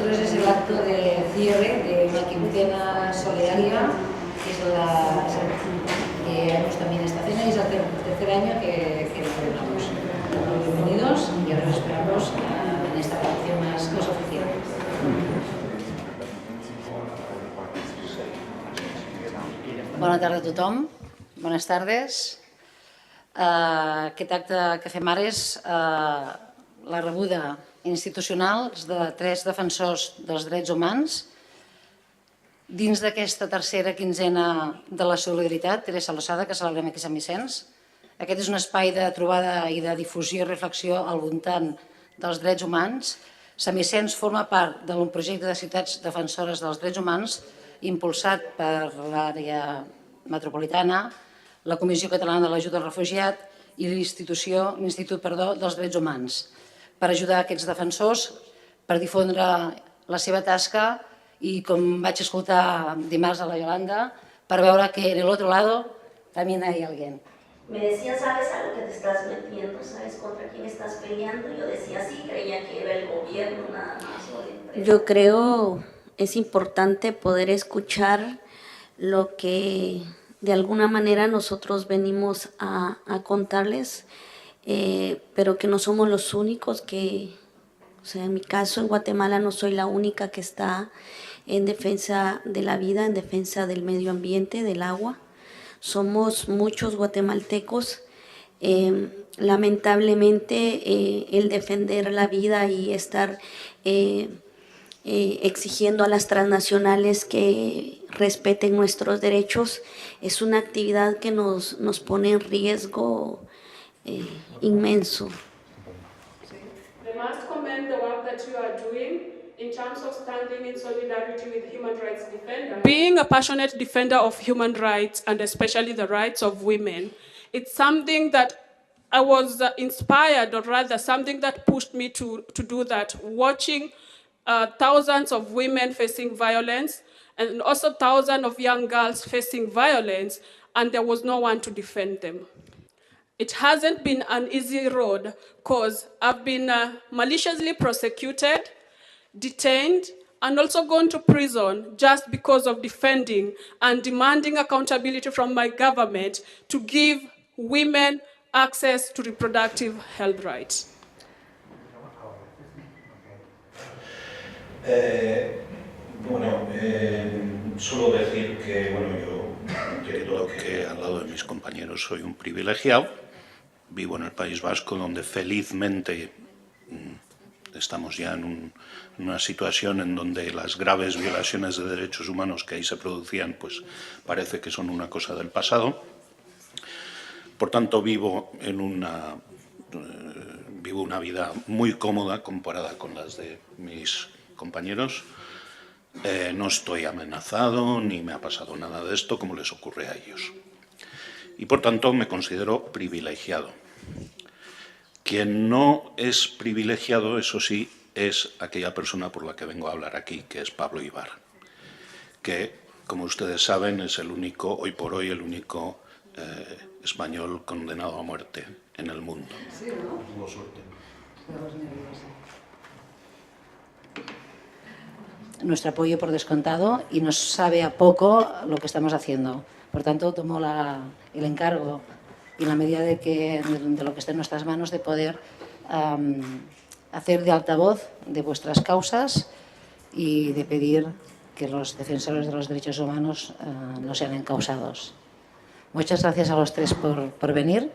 nosotros es el acto de cierre de una quincena solidaria, que es que hemos también esta cena y es el tercer año que lo celebramos. Bienvenidos y ahora os esperamos en esta grabación más oficial. Bona tarda a tothom, bones tardes. Aquest acte que fem ara és la rebuda institucional de 3 defensors dels drets humans dins d'aquesta tercera quinzena de la solidaritat, Teresa Losada, que celebrem aquí a Sant Vicenç. Aquest és un espai de trobada i de difusió i reflexió al voltant dels drets humans. Sant Vicenç forma part d'un projecte de ciutats defensores dels drets humans impulsat per l'àrea metropolitana, la Comissió Catalana de l'Ajuda al Refugiat i l'Institut dels Drets Humans, per ajudar aquests defensors, per difondre la seva tasca i, com vaig escoltar dimarts a la Yolanda, per veure que en el otro lado también hay alguien. Me decía, ¿sabes a lo que te estás metiendo? ¿Sabes contra quién estás peleando? Yo decía, sí, creía que era el gobierno nada más o la empresa. Yo creo es importante poder escuchar lo que de alguna manera nosotros venimos a contarles, pero que no somos los únicos que, o sea, en mi caso en Guatemala no soy la única que está en defensa de la vida, en defensa del medio ambiente, del agua. Somos muchos guatemaltecos. Lamentablemente el defender la vida y estar exigiendo a las transnacionales que respeten nuestros derechos es una actividad que nos pone en riesgo inmenso. I must commend the work that you are doing in terms of standing in solidarity with human rights defenders. Being a passionate defender of human rights and especially the rights of women, it's something that I was inspired, or rather something that pushed me to do that, watching thousands of women facing violence and also thousands of young girls facing violence, and there was no one to defend them. It hasn't been an easy road because I've been maliciously prosecuted, detained, and also gone to prison just because of defending and demanding accountability from my government to give women access to reproductive health rights. Solo decir que, yo entiendo que al lado de mis compañeros soy un privilegiado. Vivo en el País Vasco, donde felizmente estamos ya en una situación en donde las graves violaciones de derechos humanos que ahí se producían, pues parece que son una cosa del pasado. Por tanto, vivo una vida muy cómoda comparada con las de mis compañeros. No estoy amenazado ni me ha pasado nada de esto como les ocurre a ellos. Y por tanto me considero privilegiado. Quien no es privilegiado, eso sí, es aquella persona por la que vengo a hablar aquí, que es Pablo Ibar, que, como ustedes saben, es hoy por hoy el único español condenado a muerte en el mundo. Sí, ¿no? Tuvo suerte. Nuestro apoyo por descontado y nos sabe a poco lo que estamos haciendo. Por tanto, tomo el encargo y la medida de lo que esté en nuestras manos de poder hacer de altavoz de vuestras causas y de pedir que los defensores de los derechos humanos no sean encausados. Muchas gracias a los tres por venir.